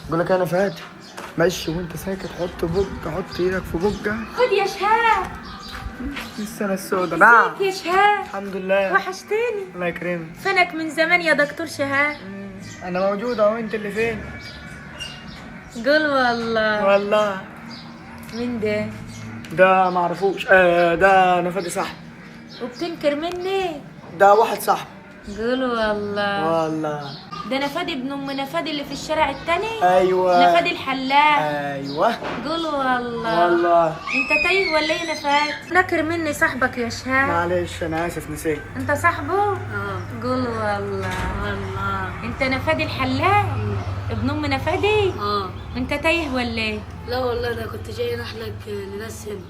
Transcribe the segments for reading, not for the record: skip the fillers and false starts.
بقول لك انا فاتح ماشي وانت ساكت. حط حط ايدك في بقه. خد يا شهاب. السنه السوداء. نعم ازيك يا شهاب؟ الحمد لله. وحشتني. الله يكرمك. فينك من زمان يا دكتور شهاب؟ انا موجود اهو، انت اللي فين؟ قول والله. والله مين ده؟ ده معرفوش. ده نفادي صاحبي. وبتنكر مني؟ ده واحد صاحبي. قول والله. والله ده نفادي ابن ام نفادي اللي في الشارع التاني؟ ايوه نفادي الحلاق. ايوه قول والله. والله. انت تايه ولا ايه نفاد؟ نكر مني صاحبك يا شهاب. معلش انا اسف نسيت. انت صاحبه؟ قول والله. انت نفادي الحلاق؟ ابن ام نفادي؟ انت تايه ولا ايه؟ لا والله انا كنت جاي نحلق لناس هنا.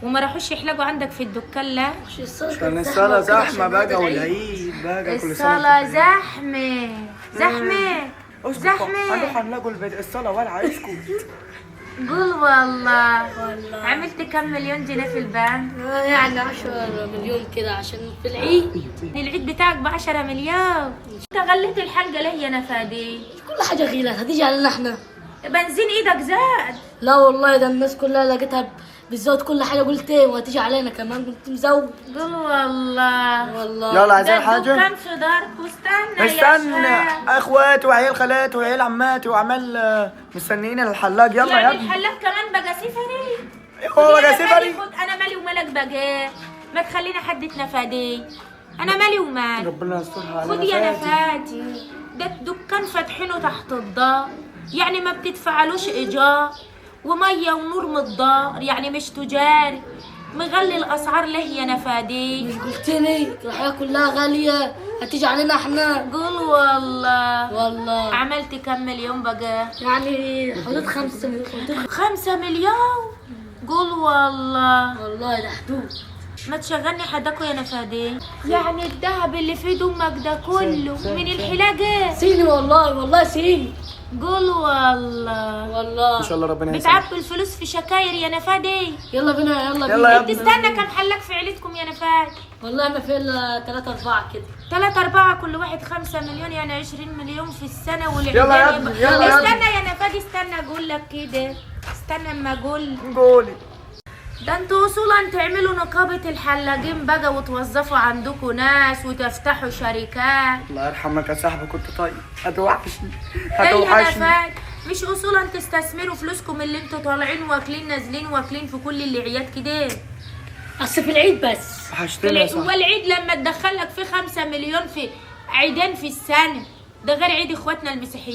وما راحوش يحلقوا عندك في الدكان؟ لا مش الصلاة عشان كانت الصلاة وكده زحمة عشان بقى العيد. والعيد بقى كل سنة. الصلاة زحمة زحمة هنروح زحمة. هنلاقوا الصلاة ولا عايزكم. قول والله. والله. عملت كم مليون جنيه في البنك؟ يعني 10 مليون كده عشان في العيد. العيد بتاعك ب10 مليون. انت غليت الحلقة ليه يا نفادي؟ كل حاجة غيرة هتيجي علينا احنا. بنزين ايدك زاد. لا والله ده الناس كلها لقيتها بالزود كل حاجة قلت ايه وهتيجي علينا كمان قلت مزود. قول والله. والله. يلا عايزين ده حاجة؟ الدكان في داركوا. استنى يا استنى شهاب. اخواتي وعيال خالاتي وعيال عماتي وعمال مستنيين الحلاق. يلا يا يعني ابني. الحلاق كمان بقى سفري؟ هو أنا بقى مالي سفري. خد، انا مالي ومالك بقى. ما تخلينا حدة نفادي. انا مالي ومال. ربنا يسترها خد علينا. يا فاتي. نفادي. ده الدكان فاتحينه تحت الدار، يعني ما بتدفعلوش ايجار وميه ونور من الدار، يعني مش تجاري. مغلي الاسعار ليه يا نفادي؟ مش قلت لي الحياة كلها غالية هتيجي علينا احنا. قول والله. والله. عملت كم مليون بقى؟ يعني حدود 5 مليون. 5 مليون. قول والله. والله ده حدود. ما تشغلني حداكو يا نفادي. يعني الذهب اللي في دمك ده كله من الحلاقة؟ سيني والله سيني. قول والله. والله. ان شاء الله ربنا يسعدك. بتعبوا الفلوس في شكاير يا نفادي. يلا بينا يلا يلا يا بينا. تستنى كم حلك في عيلتكم يا نفادي؟ والله ما في الا 3 4 كده. 3 4 كل واحد 5 مليون، يعني 20 مليون في السنة. يلا يا ابني، يلا يا ابني. استنى يا نفادي استنى اقول لك كده. استنى اما اقول. قولي. ده انتوا اصولا تعملوا نقابة الحلاقين بقى وتوظفوا عندكم ناس وتفتحوا شركات. الله يرحمك يا صاحبي كنت طيب. هتوحشني ايه يا هتوحشني. نفاد؟ مش اصولا تستثمروا فلوسكم اللي انتوا طالعين واكلين نازلين واكلين في كل العياد كده؟ اصل في العيد بس. وحشتني يا صاحبي. والعيد لما تدخلك في 5 مليون في عيدين في السنة، ده غير عيد اخواتنا المسيحيين.